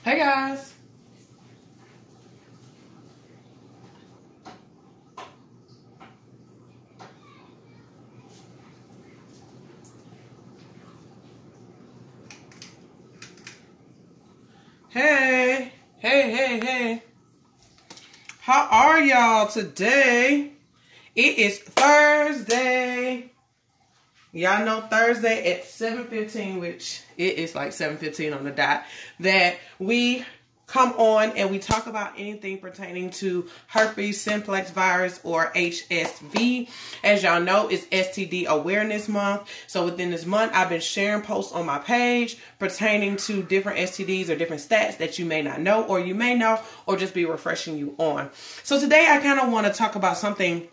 Hey guys. Hey. Hey. How are y'all today? It is Thursday. Y'all know Thursday at 7:15, which it is like 7:15 on the dot, that we come on and we talk about anything pertaining to herpes simplex virus or HSV. As y'all know, it's STD Awareness Month. So within this month, I've been sharing posts on my page pertaining to different STDs or different stats that you may not know, or you may know, or just be refreshing you on. So today I kind of want to talk about something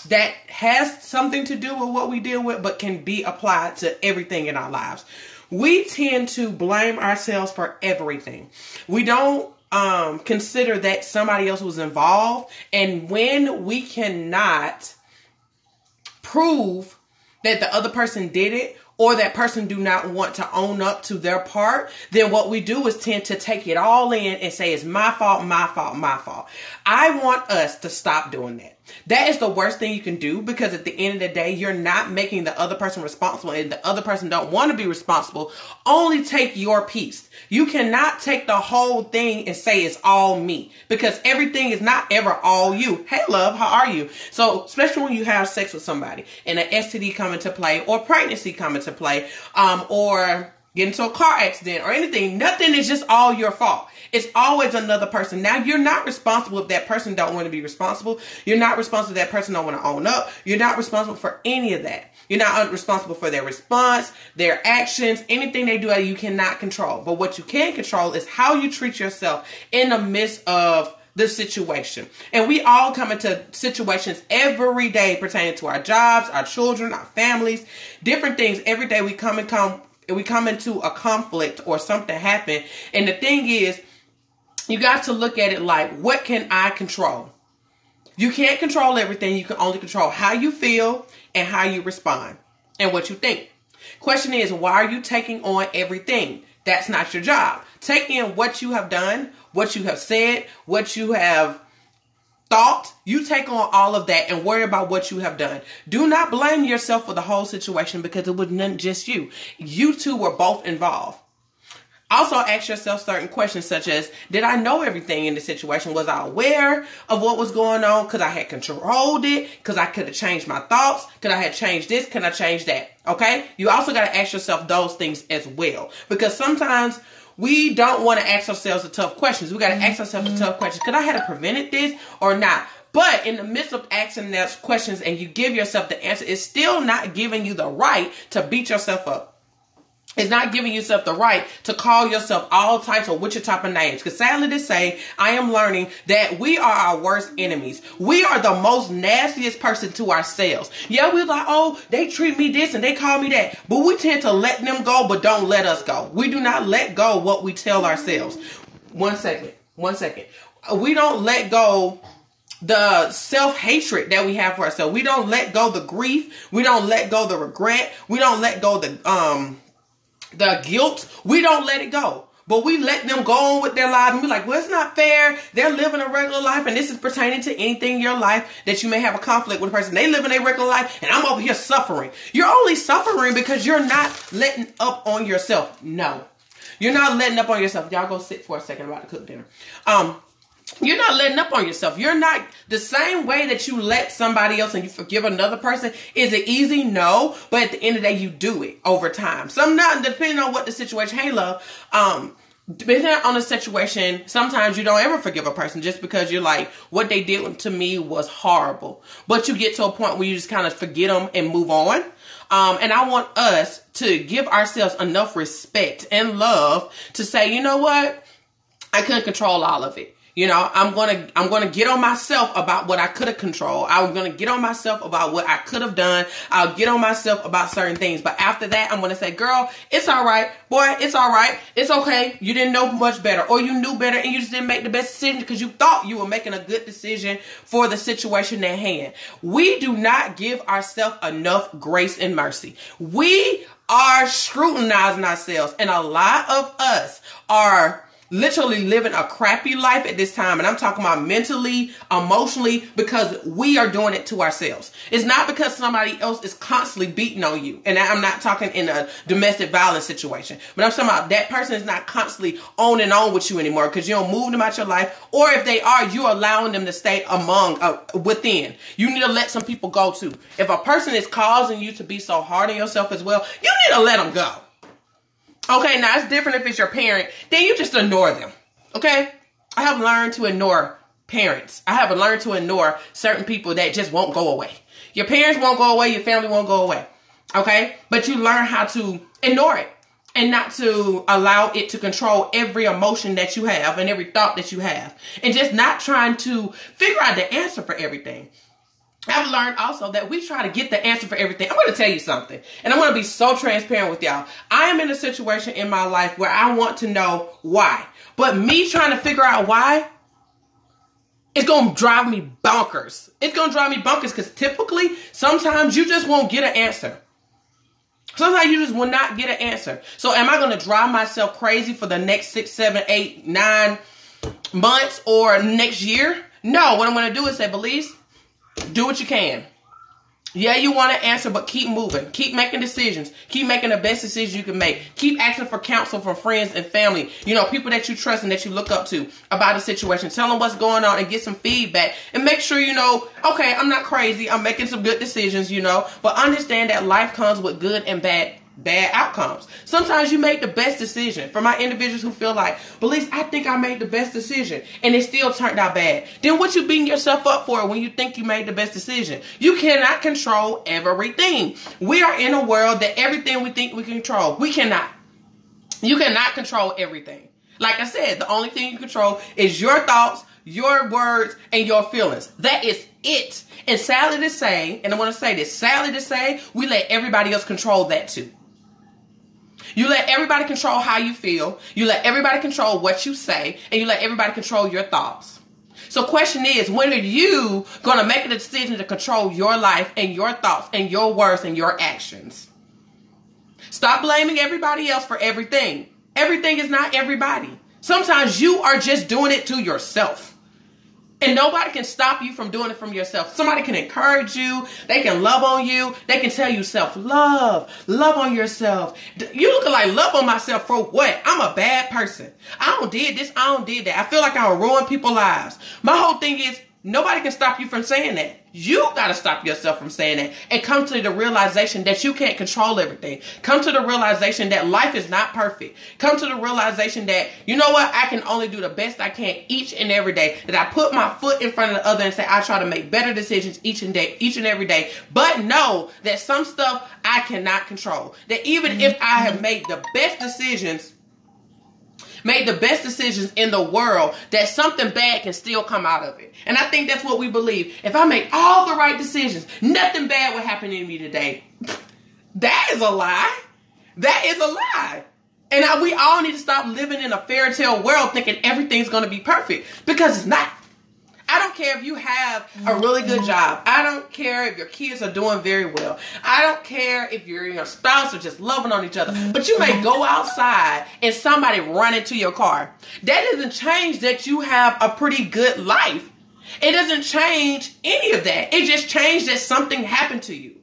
that has something to do with what we deal with, but can be applied to everything in our lives. We tend to blame ourselves for everything. We don't consider that somebody else was involved. And when we cannot prove that the other person did it, or that person do not want to own up to their part, then what we do is tend to take it all in and say it's my fault, my fault, my fault. I want us to stop doing that. That is the worst thing you can do, because at the end of the day, you're not making the other person responsible, and the other person don't want to be responsible. Only take your piece. You cannot take the whole thing and say it's all me, because everything is not ever all you. Hey love, how are you? So especially when you have sex with somebody and an STD come into play, or pregnancy come into play, or get into a car accident or anything, nothing is just all your fault. It's always another person. Now, you're not responsible if that person don't want to be responsible. You're not responsible if that person don't want to own up. You're not responsible for any of that. You're not responsible for their response, their actions, anything they do that you cannot control. But what you can control is how you treat yourself in the midst of the situation. And we all come into situations every day pertaining to our jobs, our children, our families, different things. Every day we come into a conflict or something happen. And the thing is, you got to look at it like, what can I control? You can't control everything. You can only control how you feel and how you respond and what you think. Question is, why are you taking on everything? That's not your job. Take in what you have done, what you have said, what you have thought. You take on all of that and worry about what you have done. Do not blame yourself for the whole situation, because it wasn't just you. You two were both involved. Also ask yourself certain questions such as, did I know everything in the situation? Was I aware of what was going on? Because I had controlled it? Because I could have changed my thoughts? Could I have changed this? Can I change that? Okay? You also got to ask yourself those things as well. Because sometimes we don't want to ask ourselves the tough questions. We got to ask ourselves the tough questions. Could I have prevented this or not? But in the midst of asking those questions and you give yourself the answer, it's still not giving you the right to beat yourself up. It's not giving yourself the right to call yourself all types of which type of names. Because sadly to say, I am learning that we are our worst enemies. We are the most nastiest person to ourselves. Yeah, we're like, oh, they treat me this and they call me that. But we tend to let them go, but don't let us go. We do not let go what we tell ourselves. One second. We don't let go the self-hatred that we have for ourselves. We don't let go the grief. We don't let go the regret. We don't let go the guilt. We don't let it go. But we let them go on with their lives and be like, well, it's not fair. They're living a regular life. And this is pertaining to anything in your life that you may have a conflict with a person. They live in a regular life and I'm over here suffering. You're only suffering because you're not letting up on yourself. No, you're not letting up on yourself. Y'all go sit for a second. I'm about to cook dinner. You're not letting up on yourself. You're not the same way that you let somebody else and you forgive another person. Is it easy? No. But at the end of the day, you do it over time. Depending on what the situation. Hey, love. Depending on the situation, sometimes you don't ever forgive a person just because you're like, what they did to me was horrible. But you get to a point where you just kind of forget them and move on. And I want us to give ourselves enough respect and love to say, you know what? I couldn't control all of it. You know, I'm going to get on myself about what I could have controlled. I'm going to get on myself about what I could have done. I'll get on myself about certain things. But after that, I'm going to say, girl, it's all right. Boy, it's all right. It's okay. You didn't know much better, or you knew better and you just didn't make the best decision because you thought you were making a good decision for the situation at hand. We do not give ourselves enough grace and mercy. We are scrutinizing ourselves, and a lot of us are literally living a crappy life at this time. And I'm talking about mentally, emotionally, because we are doing it to ourselves. It's not because somebody else is constantly beating on you. And I'm not talking in a domestic violence situation, but I'm talking about that person is not constantly on and on with you anymore because you don't move them out your life. Or if they are, you're allowing them to stay within. You need to let some people go too. If a person is causing you to be so hard on yourself as well, you need to let them go. Okay, now it's different if it's your parent. Then you just ignore them. Okay? I have learned to ignore parents. I have learned to ignore certain people that just won't go away. Your parents won't go away. Your family won't go away. Okay? But you learn how to ignore it and not to allow it to control every emotion that you have and every thought that you have. And just not trying to figure out the answer for everything. I've learned also that we try to get the answer for everything. I'm going to tell you something, and I'm going to be so transparent with y'all. I am in a situation in my life where I want to know why. But me trying to figure out why, it's going to drive me bonkers. It's going to drive me bonkers because typically, sometimes you just won't get an answer. Sometimes you just will not get an answer. So am I going to drive myself crazy for the next 6, 7, 8, 9 months or next year? No, what I'm going to do is say, Belize, do what you can. Yeah, you want to answer, but keep moving. Keep making decisions. Keep making the best decisions you can make. Keep asking for counsel from friends and family. You know, people that you trust and that you look up to about a situation. Tell them what's going on and get some feedback. And make sure you know, okay, I'm not crazy. I'm making some good decisions, you know. But understand that life comes with good and bad outcomes. Sometimes you make the best decision. For my individuals who feel like, Belize, I think I made the best decision and it still turned out bad. Then what you beating yourself up for when you think you made the best decision? You cannot control everything. We are in a world that everything we think we control, we cannot. You cannot control everything. Like I said, the only thing you control is your thoughts, your words, and your feelings. That is it. And sadly to say, and I want to say this, sadly to say, we let everybody else control that too. You let everybody control how you feel. You let everybody control what you say. And you let everybody control your thoughts. So question is, when are you going to make a decision to control your life and your thoughts and your words and your actions? Stop blaming everybody else for everything. Everything is not everybody. Sometimes you are just doing it to yourself. And nobody can stop you from doing it from yourself. Somebody can encourage you. They can love on you. They can tell you self-love. Love on yourself. You looking like love on myself for what? I'm a bad person. I don't did this. I don't did that. I feel like I will ruin people's lives. My whole thing is nobody can stop you from saying that. You got to stop yourself from saying that and come to the realization that you can't control everything. Come to the realization that life is not perfect. Come to the realization that, you know what, I can only do the best I can each and every day. That I put my foot in front of the other and say I try to make better decisions each and every day. But know that some stuff I cannot control. That even if I have made the best decisions in the world, that something bad can still come out of it. And I think that's what we believe. If I make all the right decisions, nothing bad will happen to me today. That is a lie. That is a lie. And we all need to stop living in a fairy tale world thinking everything's going to be perfect, because it's not. I don't care if you have a really good job. I don't care if your kids are doing very well. I don't care if your spouse are just loving on each other. But you may go outside and somebody run into your car. That doesn't change that you have a pretty good life. It doesn't change any of that. It just changed that something happened to you.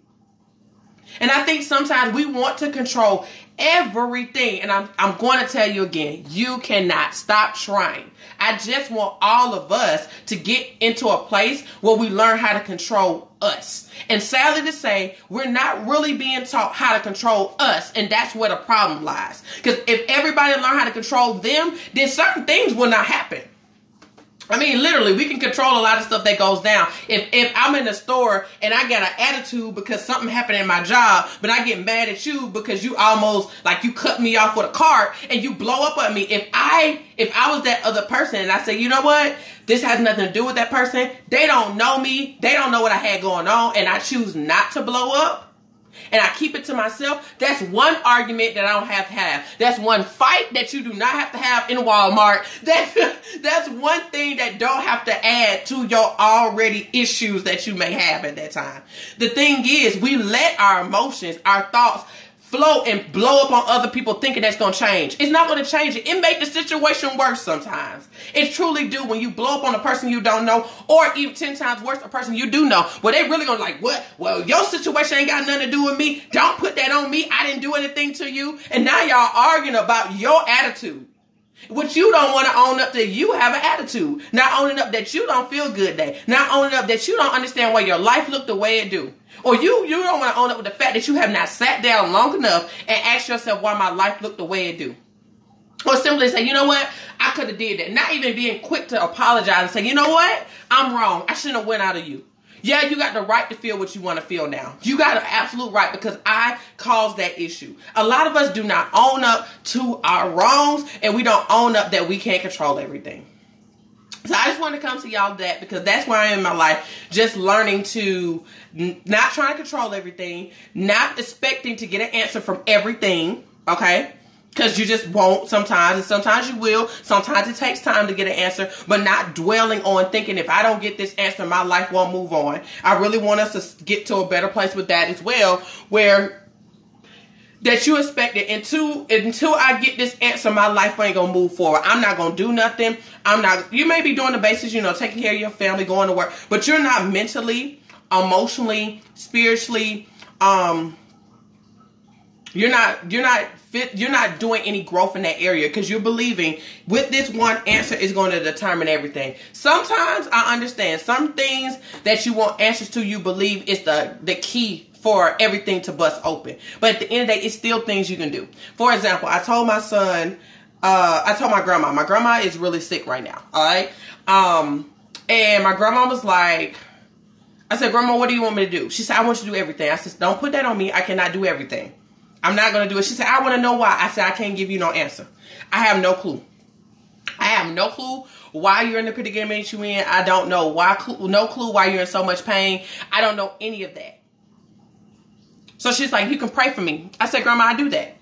And I think sometimes we want to control everything. And I'm going to tell you again, you cannot stop trying. I just want all of us to get into a place where we learn how to control us. And sadly to say, we're not really being taught how to control us. And that's where the problem lies. Because if everybody learn how to control them, then certain things will not happen. I mean, literally, we can control a lot of stuff that goes down. If I'm in the store and I got an attitude because something happened in my job, but I get mad at you because you almost, like, you cut me off with a cart and you blow up at me. If I was that other person and I say, you know what? This has nothing to do with that person. They don't know me. They don't know what I had going on. And I choose not to blow up. And I keep it to myself. That's one argument that I don't have to have. That's one fight that you do not have to have in Walmart. That's one thing that don't have to add to your already issues that you may have at that time. The thing is, we let our emotions, our thoughts float and blow up on other people thinking that's going to change. It's not going to change it. It make the situation worse sometimes. It truly do when you blow up on a person you don't know, or even 10 times worse, a person you do know. Well, they really going to like, what? Well, your situation ain't got nothing to do with me. Don't put that on me. I didn't do anything to you. And now y'all arguing about your attitude. Which you don't want to own up that you have an attitude. Not owning up that you don't feel good day. Not owning up that you don't understand why your life look the way it do. Or you don't want to own up with the fact that you have not sat down long enough and asked yourself why my life looked the way it do. Or simply say, you know what? I could have did that. Not even being quick to apologize and say, you know what? I'm wrong. I shouldn't have went out of you. Yeah, you got the right to feel what you want to feel now. You got an absolute right because I caused that issue. A lot of us do not own up to our wrongs, and we don't own up that we can't control everything. So I just want to come to y'all that because that's where I am in my life. Just learning to not trying to control everything, not expecting to get an answer from everything, okay? Because you just won't sometimes, and sometimes you will. Sometimes it takes time to get an answer, but not dwelling on thinking if I don't get this answer, my life won't move on. I really want us to get to a better place with that as well, where that you expect it until I get this answer, my life ain't gonna move forward. I'm not gonna do nothing. You may be doing the basics, taking care of your family, going to work, but you're not mentally, emotionally, spiritually, you're not doing any growth in that area because you're believing with this one answer is going to determine everything. Sometimes I understand some things that you want answers to, you believe is the key for everything to bust open. But at the end of the day, it's still things you can do. For example, I told my son, I told my grandma. My grandma is really sick right now. All right. And my grandma was like, I said, Grandma, what do you want me to do? She said, I want you to do everything. I said, don't put that on me. I cannot do everything. I'm not going to do it. She said, I want to know why. I said, I can't give you no answer. I have no clue. I have no clue why you're in the predicament you're in. I don't know why. No clue why you're in so much pain. I don't know any of that. So she's like, you can pray for me. I said, Grandma, I do that.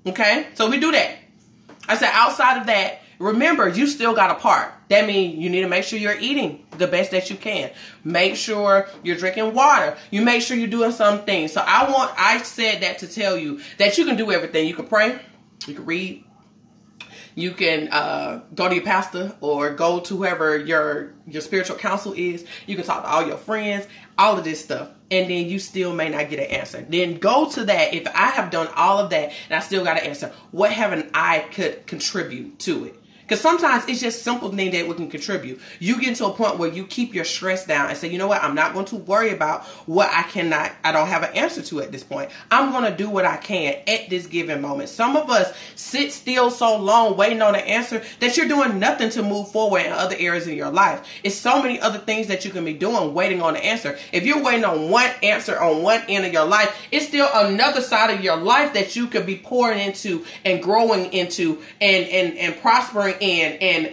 Okay? So we do that. I said, outside of that, remember, you still got a part. That means you need to make sure you're eating the best that you can. Make sure you're drinking water. You make sure you're doing some things. So I said that to tell you that you can do everything. You can pray. You can read. You can go to your pastor or go to whoever your spiritual counsel is. You can talk to all your friends, all of this stuff. And then you still may not get an answer. Then go to that. If I have done all of that and I still got an answer, what haven't I could contribute to it? Because sometimes it's just simple things that we can contribute. You get to a point where you keep your stress down and say, you know what? I'm not going to worry about what I don't have an answer to at this point. I'm going to do what I can at this given moment. Some of us sit still so long waiting on an answer that you're doing nothing to move forward in other areas of your life. It's so many other things that you can be doing waiting on an answer. If you're waiting on one answer on one end of your life, it's still another side of your life that you could be pouring into and growing into and prospering and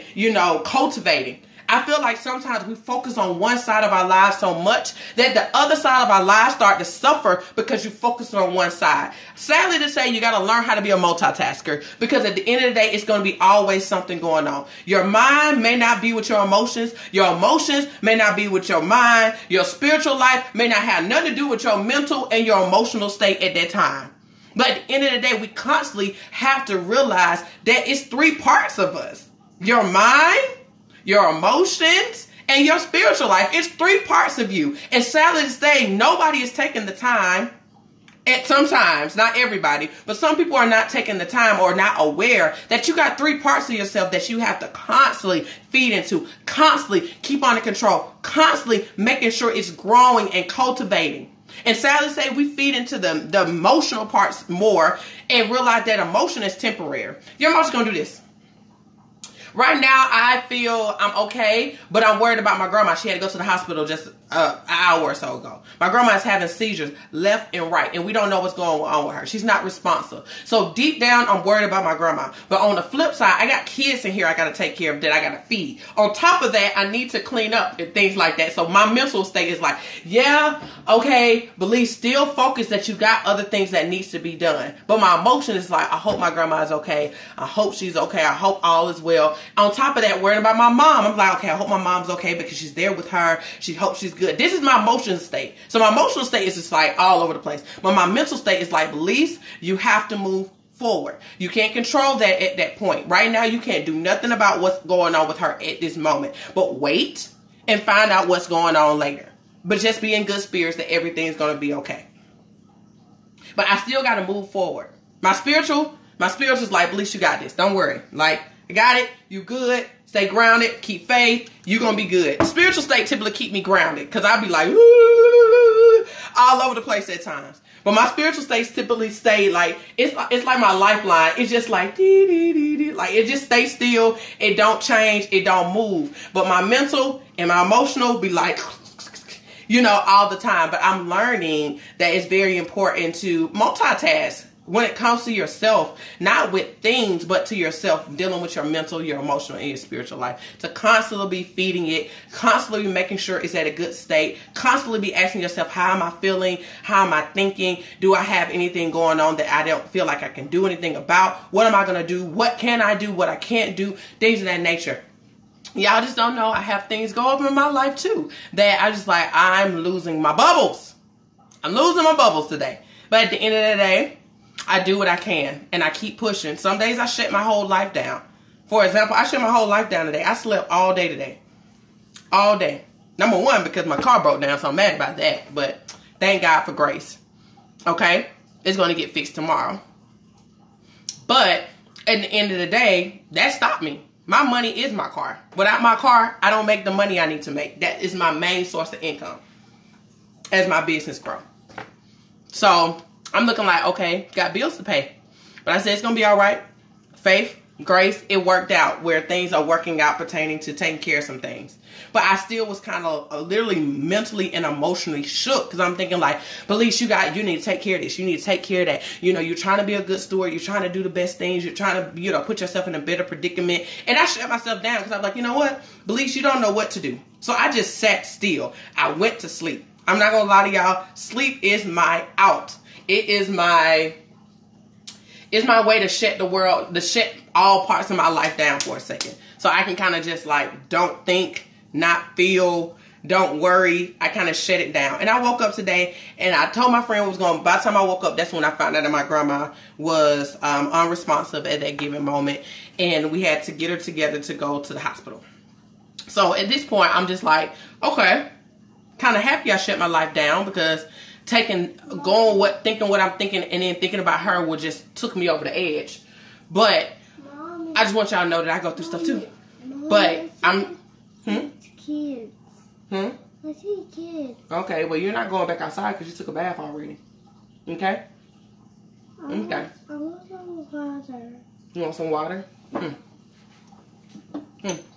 cultivating. I feel like sometimes we focus on one side of our lives so much that the other side of our lives start to suffer because you focus on one side. Sadly to say, you got to learn how to be a multitasker because at the end of the day, it's going to be always something going on. Your mind may not be with your emotions. Your emotions may not be with your mind. Your spiritual life may not have nothing to do with your mental and your emotional state at that time. But at the end of the day, we constantly have to realize that it's three parts of us. Your mind, your emotions, and your spiritual life. It's three parts of you. And sadly to say, nobody is taking the time, at sometimes, not everybody, but some people are not taking the time or not aware that you got three parts of yourself that you have to constantly feed into, constantly keep under control, constantly making sure it's growing and cultivating. And sadly to say, we feed into the emotional parts more and realize that emotion is temporary. Your emotion's going to do this. Right now, I feel I'm okay, but I'm worried about my grandma. She had to go to the hospital just an hour or so ago. My grandma is having seizures left and right, and we don't know what's going on with her. She's not responsive. So deep down, I'm worried about my grandma. But on the flip side, I got kids in here I got to take care of that I got to feed. On top of that, I need to clean up and things like that. So my mental state is like, yeah, okay, believe still focus that you got other things that needs to be done. But my emotion is like, I hope my grandma is okay. I hope she's okay. I hope all is well. on top of that, worrying about my mom. I'm like, okay, I hope my mom's okay because she's there with her. She hopes she's good. This is my emotional state. So my emotional state is just like all over the place. But my mental state is like, beliefs, you have to move forward. You can't control that at that point. Right now, you can't do nothing about what's going on with her at this moment. But wait and find out what's going on later. But just be in good spirits that everything's going to be okay. But I still got to move forward. My spiritual's like, Belize, you got this. Don't worry. Like, I got it. You good. Stay grounded. Keep faith. You're going to be good. Spiritual state typically keep me grounded because I'll be like, all over the place at times. But my spiritual states typically stay like, it's like my lifeline. It's just like, dee, dee, dee, dee. Like, it just stays still. It don't change. It don't move. But my mental and my emotional be like, you know, all the time. But I'm learning that it's very important to multitask when it comes to yourself, not with things, but to yourself, dealing with your mental, your emotional, and your spiritual life. To constantly be feeding it, constantly be making sure it's at a good state, constantly be asking yourself, how am I feeling? How am I thinking? Do I have anything going on that I don't feel like I can do anything about? What am I going to do? What can I do? What I can't do? Things of that nature. Y'all just don't know. I have things go up in my life too that I just like, I'm losing my bubbles. I'm losing my bubbles today. But at the end of the day, I do what I can and I keep pushing. Some days I shut my whole life down. For example, I shut my whole life down today. I slept all day today. All day. Number one, because my car broke down, so I'm mad about that. But thank God for grace. Okay? It's going to get fixed tomorrow. But at the end of the day, that stopped me. My money is my car. Without my car, I don't make the money I need to make. That is my main source of income as my business grows. So I'm looking like, okay, got bills to pay. But I said it's going to be all right. Faith, grace, it worked out where things are working out pertaining to taking care of some things. But I still was kind of literally mentally and emotionally shook because I'm thinking like, Belize, you need to take care of this. You need to take care of that. You know, you're trying to be a good steward. You're trying to do the best things. You're trying to, you know, put yourself in a better predicament. And I shut myself down because I'm like, you know what? Belize, you don't know what to do. So I just sat still. I went to sleep. I'm not going to lie to y'all. Sleep is my out. It is my way to shut the world, to shut all parts of my life down for a second. So I can kind of just like, don't think, not feel, don't worry. I kind of shut it down. And I woke up today and I told my friend by the time I woke up, that's when I found out that my grandma was unresponsive at that given moment. And we had to get her together to go to the hospital. So at this point, I'm just like, okay, kind of happy I shut my life down because thinking what I'm thinking and then thinking about her just took me over the edge. But I just want y'all to know that I go through stuff too. But I'm kids. I see kids. Okay, well you're not going back outside because you took a bath already. Okay? Okay. I want some water. You want some water?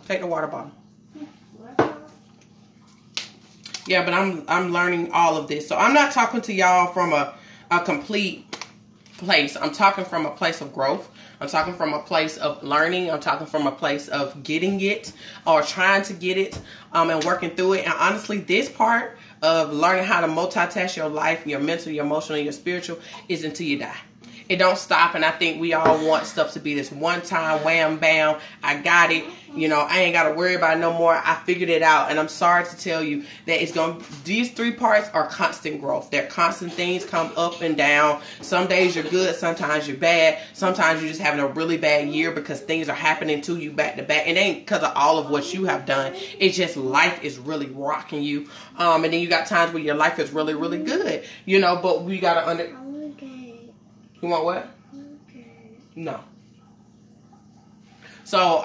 Take the water bottle. Yeah, but I'm learning all of this. So I'm not talking to y'all from a complete place. I'm talking from a place of growth. I'm talking from a place of learning. I'm talking from a place of getting it or trying to get it and working through it. And honestly, this part of learning how to multitask your life, your mental, your emotional, and your spiritual is until you die. It don't stop, and I think we all want stuff to be this one time, wham, bam, I got it. You know, I ain't got to worry about it no more. I figured it out, and I'm sorry to tell you that these three parts are constant growth. They're constant things, come up and down. Some days you're good, sometimes you're bad. Sometimes you're just having a really bad year because things are happening to you back to back. It ain't because of all of what you have done. It's just life is really rocking you. And then you got times where your life is really, really good. You know, but we got to You want what? Okay. No. So,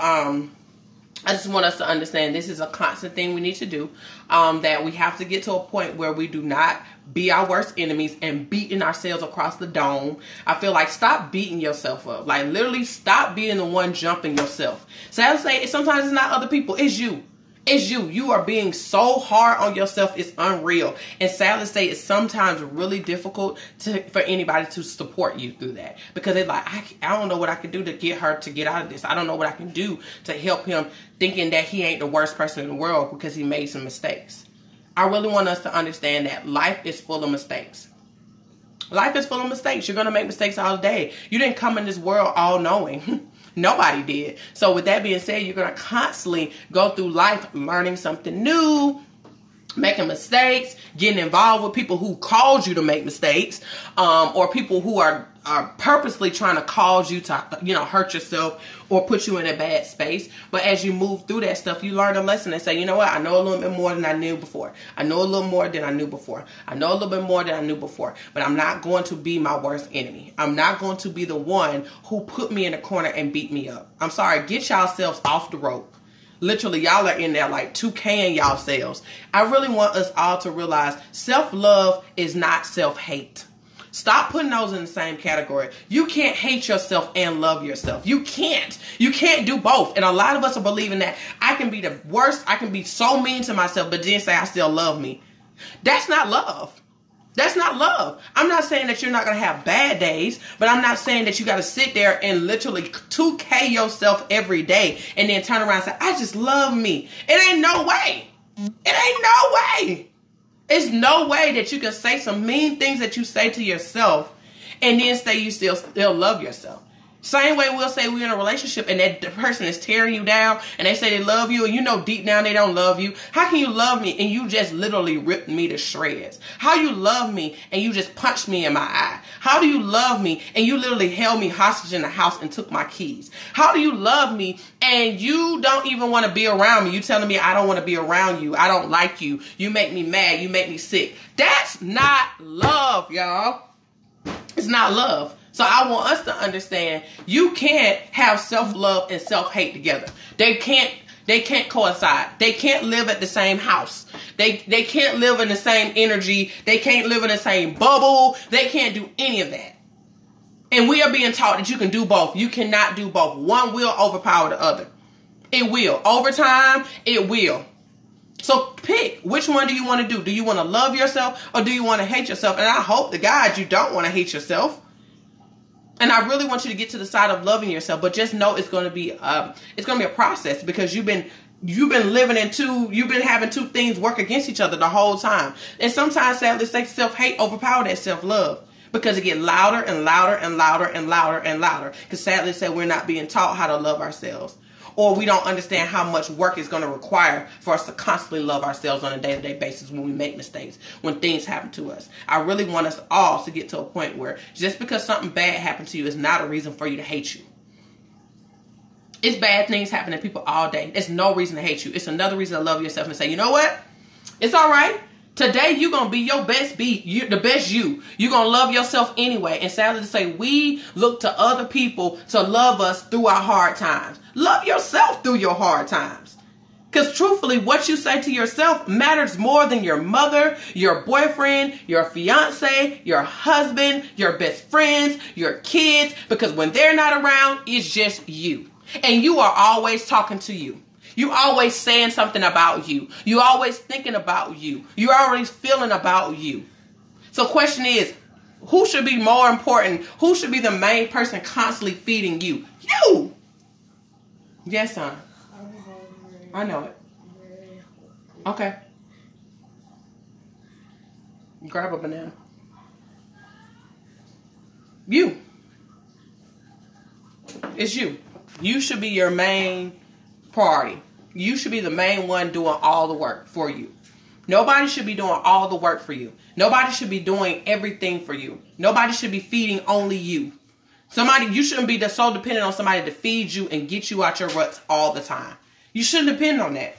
I just want us to understand this is a constant thing we need to do. That we have to get to a point where we do not be our worst enemies and beating ourselves across the dome. I feel like stop beating yourself up. Like literally stop being the one jumping yourself. Sad to say, sometimes it's not other people. It's you. It's you. You are being so hard on yourself. It's unreal. And sadly to say, it's sometimes really difficult for anybody to support you through that. Because they're like, I don't know what I can do to get her to get out of this. I don't know what I can do to help him, thinking that he ain't the worst person in the world because he made some mistakes. I really want us to understand that life is full of mistakes. Life is full of mistakes. You're going to make mistakes all day. You didn't come in this world all knowing. Nobody did. So with that being said, you're going to constantly go through life learning something new, making mistakes, getting involved with people who called you to make mistakes, or people who are purposely trying to cause you to, hurt yourself or put you in a bad space. But as you move through that stuff, you learn a lesson and say, you know what? I know a little bit more than I knew before. I know a little more than I knew before. I know a little bit more than I knew before. But I'm not going to be my worst enemy. I'm not going to be the one who put me in a corner and beat me up. I'm sorry. Get yourselves off the rope. Literally, y'all are in there like 2K'ing y'all selves. I really want us all to realize self-love is not self-hate. Stop putting those in the same category. You can't hate yourself and love yourself. You can't. You can't do both. And a lot of us are believing that I can be the worst. I can be so mean to myself, but then say I still love me. That's not love. That's not love. I'm not saying that you're not going to have bad days, but I'm not saying that you got to sit there and literally 2K yourself every day and then turn around and say, I just love me. It ain't no way. It ain't no way. It's no way that you can say some mean things that you say to yourself and then say you still love yourself. Same way we'll say we're in a relationship and that person is tearing you down and they say they love you and you know deep down they don't love you. How can you love me and you just literally ripped me to shreds? How you love me and you just punched me in my eye? How do you love me and you literally held me hostage in the house and took my keys? How do you love me and you don't even want to be around me? You telling me I don't want to be around you. I don't like you. You make me mad. You make me sick. That's not love, y'all. It's not love. So I want us to understand you can't have self-love and self-hate together. They can't coincide. They can't live at the same house. They can't live in the same energy. They can't live in the same bubble. They can't do any of that. And we are being taught that you can do both. You cannot do both. One will overpower the other. It will. Over time, it will. So pick, which one do you want to do? Do you want to love yourself or do you want to hate yourself? And I hope to God you don't want to hate yourself. And I really want you to get to the side of loving yourself, but just know it's going to be a process because you've been having two things work against each other the whole time. And sometimes sadly self-hate overpower that self-love because it gets louder and louder and louder and louder and louder. Because sadly we're not being taught how to love ourselves. Or we don't understand how much work it's going to require for us to constantly love ourselves on a day-to-day basis when we make mistakes, when things happen to us. I really want us all to get to a point where just because something bad happened to you is not a reason for you to hate you. It's bad things happening to people all day. It's no reason to hate you. It's another reason to love yourself and say, you know what? It's all right. Today, you're going to be your best the best you. You're going to love yourself anyway. And sadly to say, we look to other people to love us through our hard times. Love yourself through your hard times. Because truthfully, what you say to yourself matters more than your mother, your boyfriend, your fiance, your husband, your best friends, your kids. Because when they're not around, it's just you. And you are always talking to you. You always saying something about you. You always thinking about you. You always feeling about you. So question is, who should be more important? Who should be the main person constantly feeding you? You! Yes, son. I know it. Okay. Grab a banana. You. It's you. You should be your main priority. You should be the main one doing all the work for you. Nobody should be doing all the work for you. Nobody should be doing everything for you. Nobody should be feeding only you. You shouldn't be so dependent on somebody to feed you and get you out your ruts all the time. You shouldn't depend on that.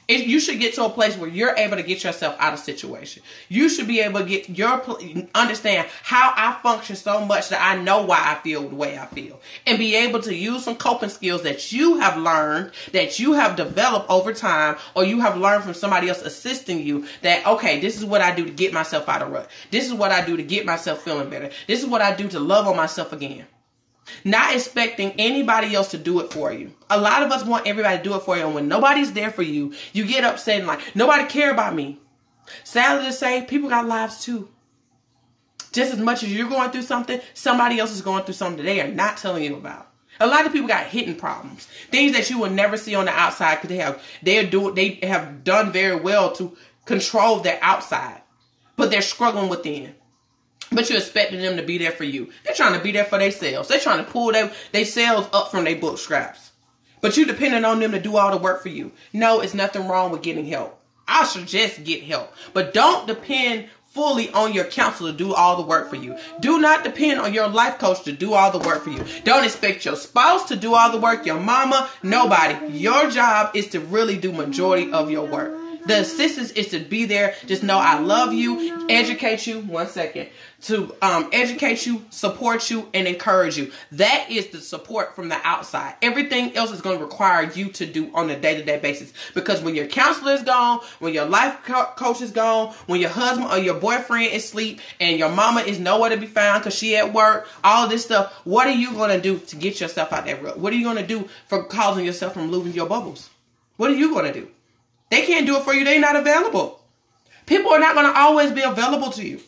You should get to a place where you're able to get yourself out of situation. You should be able to understand how I function so much that I know why I feel the way I feel. And be able to use some coping skills that you have learned, that you have developed over time, or you have learned from somebody else assisting you that, okay, this is what I do to get myself out of rut. This is what I do to get myself feeling better. This is what I do to love on myself again. Not expecting anybody else to do it for you. A lot of us want everybody to do it for you. And when nobody's there for you, you get upset and like, nobody care about me. Sadly to say, people got lives too. Just as much as you're going through something, somebody else is going through something that they are not telling you about. A lot of people got hidden problems. Things that you will never see on the outside because they have done very well to control their outside. But they're struggling within. But you're expecting them to be there for you. They're trying to be there for themselves. They're trying to pull their selves up from their book scraps. But you depending on them to do all the work for you. No, it's nothing wrong with getting help. I suggest get help. But don't depend fully on your counselor to do all the work for you. Do not depend on your life coach to do all the work for you. Don't expect your spouse to do all the work, your mama, nobody. Your job is to really do majority of your work. The assistance is to be there. Just know I love you, educate you. One second. To educate you, support you, and encourage you. That is the support from the outside. Everything else is going to require you to do on a day-to-day basis. Because when your counselor is gone, when your life coach is gone, when your husband or your boyfriend is asleep, and your mama is nowhere to be found because she at work, all of this stuff, what are you going to do to get yourself out that rut? What are you going to do for causing yourself from losing your bubbles? What are you going to do? They can't do it for you. They're not available. People are not going to always be available to you.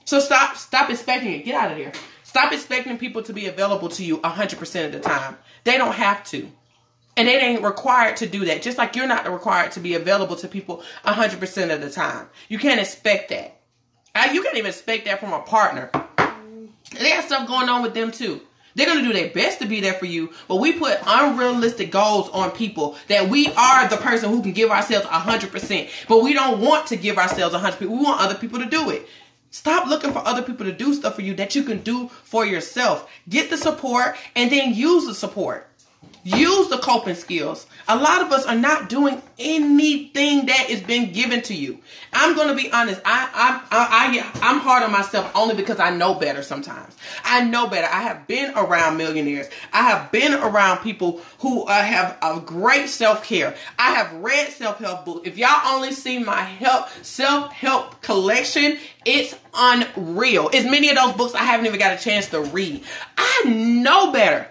So stop expecting it. Get out of there. Stop expecting people to be available to you 100% of the time. They don't have to. And they ain't required to do that. Just like you're not required to be available to people 100% of the time. You can't expect that. You can't even expect that from a partner. They got stuff going on with them too. They're going to do their best to be there for you, but we put unrealistic goals on people that we are the person who can give ourselves 100%, but we don't want to give ourselves 100%. We want other people to do it. Stop looking for other people to do stuff for you that you can do for yourself. Get the support and then use the support. Use the coping skills. A lot of us are not doing anything that is being given to you. I'm going to be honest. I'm hard on myself only because I know better sometimes. I know better. I have been around millionaires. I have been around people who have a great self-care. I have read self-help books. If y'all only see my self-help collection, it's unreal. It's many of those books I haven't even got a chance to read. I know better.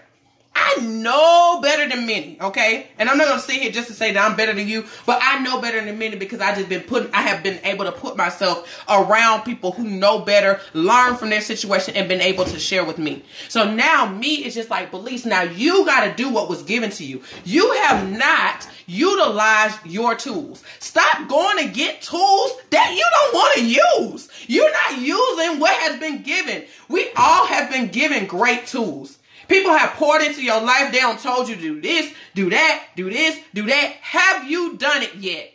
I know better than many, okay? And I'm not going to sit here just to say that I'm better than you, but I know better than many because I have been able to put myself around people who know better, learn from their situation, and been able to share with me. So now me is just like, Belize, now you got to do what was given to you. You have not utilized your tools. Stop going to get tools that you don't want to use. You're not using what has been given. We all have been given great tools. People have poured into your life. They don't told you to do this, do that, do this, do that. Have you done it yet?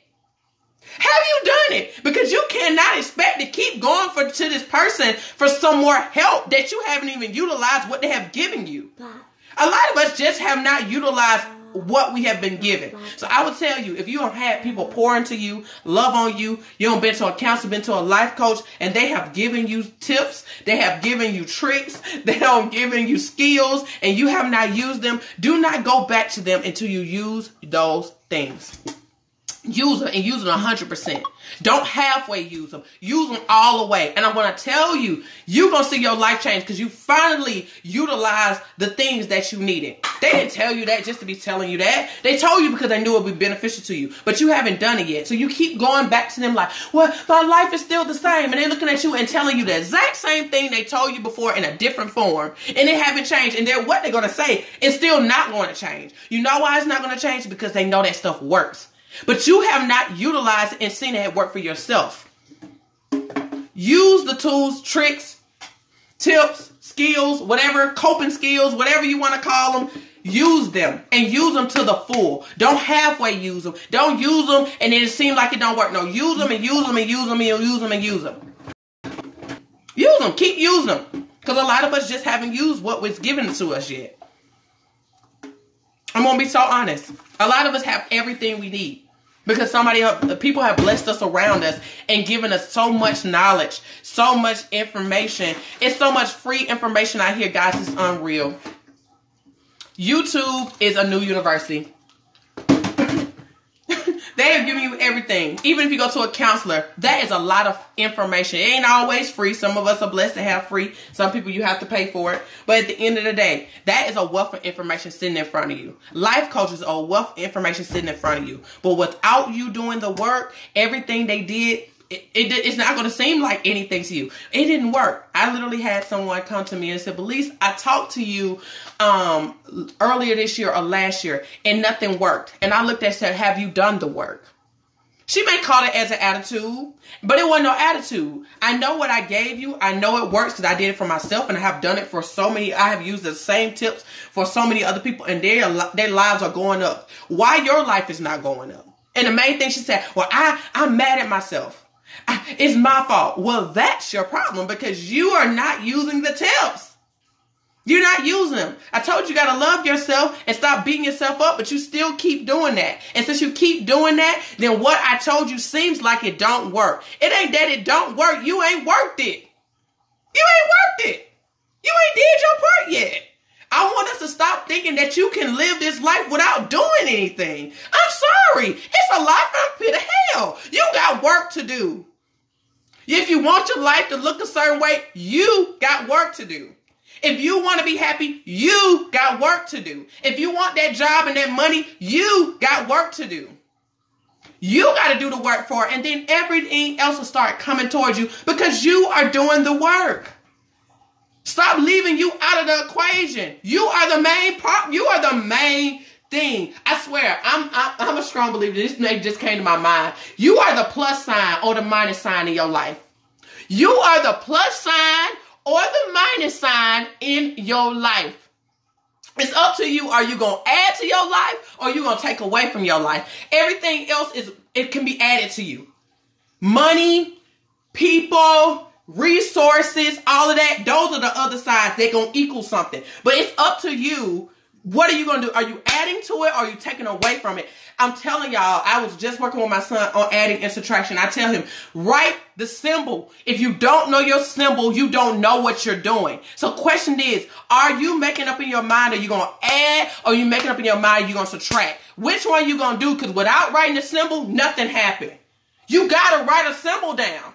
Have you done it? Because you cannot expect to keep going to this person for some more help that you haven't even utilized what they have given you. A lot of us just have not utilized what we have been given. So I would tell you, if you have had people pour into you, love on you, you don't been to a counselor, been to a life coach, and they have given you tips, they have given you tricks, they have given you skills, and you have not used them, do not go back to them until you use those things. Use them and use them 100%. Don't halfway use them. Use them all the way. And I'm going to tell you, you're going to see your life change because you finally utilized the things that you needed. They didn't tell you that just to be telling you that. They told you because they knew it would be beneficial to you. But you haven't done it yet. So you keep going back to them like, well, my life is still the same. And they're looking at you and telling you the exact same thing they told you before in a different form. And it haven't changed. And what they're going to say is still not going to change. You know why it's not going to change? Because they know that stuff works. But you have not utilized it and seen it work for yourself. Use the tools, tricks, tips, skills, whatever, coping skills, whatever you want to call them. Use them and use them to the full. Don't halfway use them. Don't use them and then it seems like it don't work. No, use them and use them and use them and use them and use them. Use them. Keep using them. Because a lot of us just haven't used what was given to us yet. I'm going to be so honest. A lot of us have everything we need. Because people have blessed us around us and given us so much knowledge, so much information. It's so much free information out here, guys. It's unreal. YouTube is a new university. They have given you everything. Even if you go to a counselor, that is a lot of information. It ain't always free. Some of us are blessed to have free. Some people you have to pay for it. But at the end of the day, that is a wealth of information sitting in front of you. Life coaches are a wealth of information sitting in front of you. But without you doing the work, everything they did, it's not going to seem like anything to you. It didn't work. I literally had someone come to me and said, Belize, I talked to you earlier this year or last year and nothing worked. And I looked at and said, have you done the work? She may call it as an attitude, but it wasn't no attitude. I know what I gave you. I know it works because I did it for myself, and I have done it for so many. I have used the same tips for so many other people, and their lives are going up. Why your life is not going up? And the main thing she said, well, I'm mad at myself. It's my fault. Well, that's your problem because you are not using the tips. You're not using them. I told you got to love yourself and stop beating yourself up, but you still keep doing that. And since you keep doing that, then what I told you seems like it don't work. It ain't that it don't work. You ain't worked it. You ain't worked it. You ain't did your part yet. I want us to stop thinking that you can live this life without doing anything. I'm sorry. It's a life from pit of hell. You got work to do. If you want your life to look a certain way, you got work to do. If you want to be happy, you got work to do. If you want that job and that money, you got work to do. You got to do the work for it, and then everything else will start coming towards you because you are doing the work. Stop leaving you out of the equation. You are the main part. You are the main thing. I swear, I'm a strong believer. This name just came to my mind. You are the plus sign or the minus sign in your life. You are the plus sign or the minus sign in your life. It's up to you. Are you going to add to your life or are you going to take away from your life? Everything else it can be added to you. Money, people, resources, all of that. Those are the other sides. They're going to equal something. But it's up to you. What are you going to do? Are you adding to it or are you taking away from it? I'm telling y'all, I was just working with my son on adding and subtraction. I tell him, write the symbol. If you don't know your symbol, you don't know what you're doing. So question is, are you making up in your mind, are you going to add, or are you making up in your mind, you're going to subtract? Which one are you going to do? Because without writing the symbol, nothing happened. You got to write a symbol down.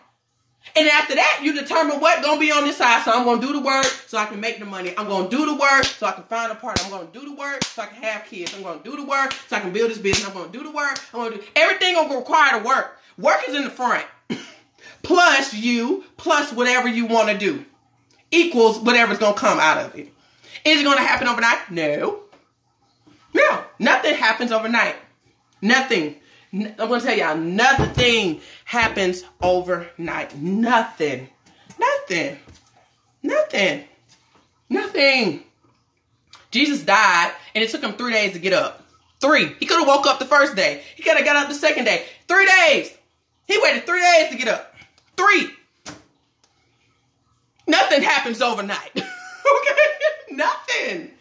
And after that, you determine what's going to be on this side. So I'm going to do the work so I can make the money. I'm going to do the work so I can find a partner. I'm going to do the work so I can have kids. I'm going to do the work so I can build this business. I'm going to do the work. I'm going to do everything going to require the work. Work is in the front. Plus you, plus whatever you want to do. Equals whatever's going to come out of it. Is it going to happen overnight? No. No. Nothing happens overnight. Nothing. I'm going to tell y'all, nothing happens overnight. Nothing. Nothing. Nothing. Nothing. Jesus died, and it took him 3 days to get up. 3. He could have woke up the first day. He could have got up the second day. 3 days. He waited 3 days to get up. 3. Nothing happens overnight. Okay? Nothing.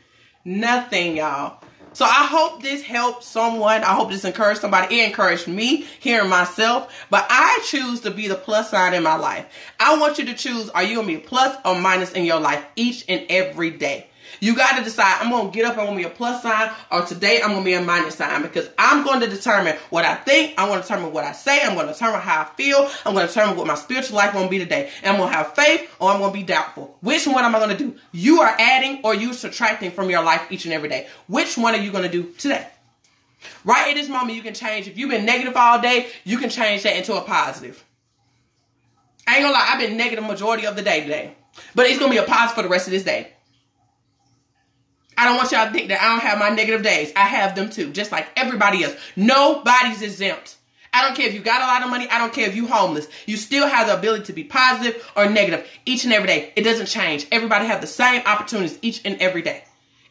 Nothing, y'all. So I hope this helped someone. I hope this encouraged somebody. It encouraged me, hearing myself. But I choose to be the plus sign in my life. I want you to choose, are you going to be a plus or minus in your life each and every day? You got to decide, I'm going to get up, I'm going to be a plus sign, or today I'm going to be a minus sign, because I'm going to determine what I think, I'm going to determine what I say, I'm going to determine how I feel, I'm going to determine what my spiritual life going to be today. And I'm going to have faith or I'm going to be doubtful. Which one am I going to do? You are adding or you subtracting from your life each and every day. Which one are you going to do today? Right at this moment, you can change. If you've been negative all day, you can change that into a positive. I ain't gonna lie, I've been negative majority of the day today. But it's going to be a positive for the rest of this day. I don't want y'all to think that I don't have my negative days. I have them too, just like everybody else. Nobody's exempt. I don't care if you got a lot of money. I don't care if you're homeless. You still have the ability to be positive or negative each and every day. It doesn't change. Everybody have the same opportunities each and every day.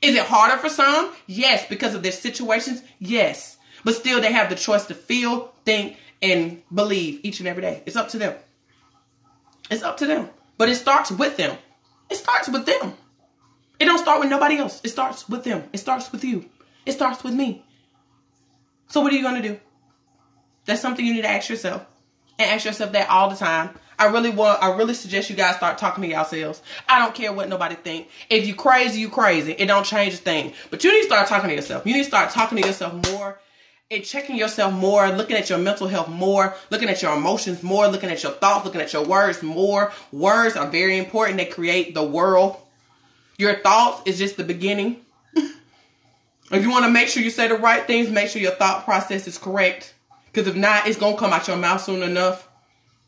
Is it harder for some? Yes. Because of their situations? Yes. But still, they have the choice to feel, think, and believe each and every day. It's up to them. It's up to them. But it starts with them. It starts with them. It don't start with nobody else. It starts with them. It starts with you. It starts with me. So what are you going to do? That's something you need to ask yourself. And ask yourself that all the time. I really suggest you guys start talking to yourselves. I don't care what nobody think. If you crazy, you crazy. It don't change a thing. But you need to start talking to yourself. You need to start talking to yourself more and checking yourself more, looking at your mental health more, looking at your emotions more, looking at your thoughts, looking at your words more. Words are very important. They create the world. Your thoughts is just the beginning. If you want to make sure you say the right things, make sure your thought process is correct. Because if not, it's going to come out your mouth soon enough.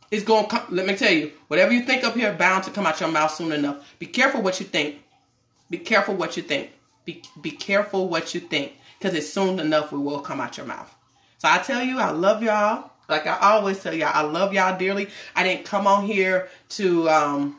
It's going to come. Let me tell you, whatever you think up here, bound to come out your mouth soon enough. Be careful what you think. Be careful what you think. Be careful what you think. Because it's soon enough it will come out your mouth. So I tell you, I love y'all. Like I always tell y'all, I love y'all dearly. I didn't come on here to, really,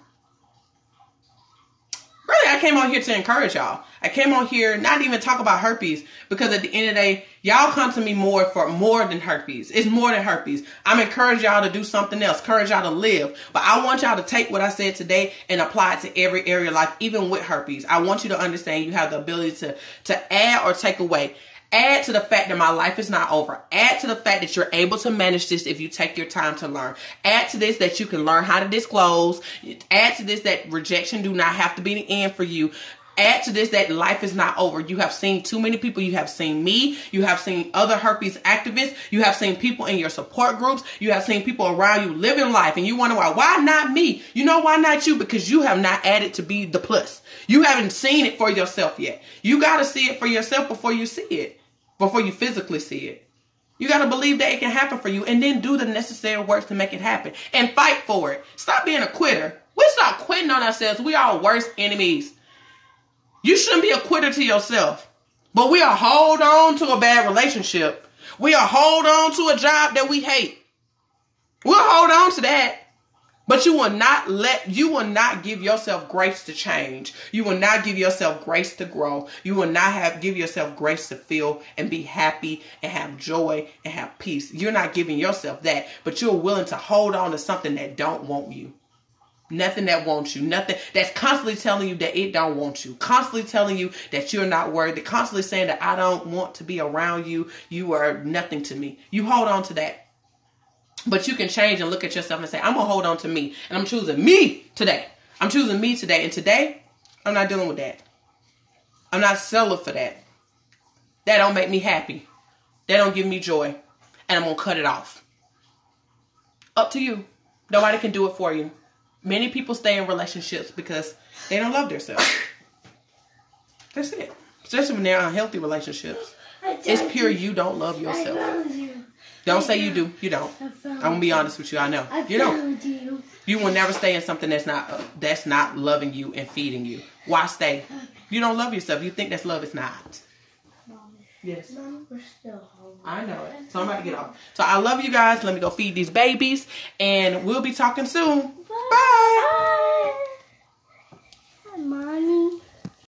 I came on here to encourage y'all. I came on here not even talk about herpes, because at the end of the day, y'all come to me more for more than herpes. It's more than herpes. I'm encouraging y'all to do something else, encourage y'all to live. But I want y'all to take what I said today and apply it to every area of life, even with herpes. I want you to understand you have the ability to add or take away. Add to the fact that my life is not over. Add to the fact that you're able to manage this if you take your time to learn. Add to this that you can learn how to disclose. Add to this that rejection do not have to be the end for you. Add to this that life is not over. You have seen too many people. You have seen me. You have seen other herpes activists. You have seen people in your support groups. You have seen people around you living life. And you wonder why not me? You know why not you? Because you have not added to be the plus. You haven't seen it for yourself yet. You got to see it for yourself before you see it. Before you physically see it. You got to believe that it can happen for you, and then do the necessary work to make it happen and fight for it. Stop being a quitter. We stop quitting on ourselves. We are our worst enemies. You shouldn't be a quitter to yourself, but we are hold on to a bad relationship. We are hold on to a job that we hate. We'll hold on to that. But you will not give yourself grace to change. You will not give yourself grace to grow. You will not give yourself grace to feel and be happy and have joy and have peace. You're not giving yourself that, but you're willing to hold on to something that don't want you. Nothing that wants you. Nothing that's constantly telling you that it don't want you. Constantly telling you that you're not worthy. Constantly saying that I don't want to be around you. You are nothing to me. You hold on to that. But you can change and look at yourself and say, I'm going to hold on to me. And I'm choosing me today. I'm choosing me today. And today, I'm not dealing with that. I'm not settling for that. That don't make me happy. That don't give me joy. And I'm going to cut it off. Up to you. Nobody can do it for you. Many people stay in relationships because they don't love themselves. That's it. Especially when they're in unhealthy relationships. It's pure you don't love yourself. Don't say you do. You don't. I'm going to be honest with you. I know. You don't. You will never stay in something that's not loving you and feeding you. Why stay? You don't love yourself. You think that's love. It's not. Yes. Mom, we're still home. I know it. So I'm about to get off. So I love you guys. Let me go feed these babies. And we'll be talking soon. Bye. Bye.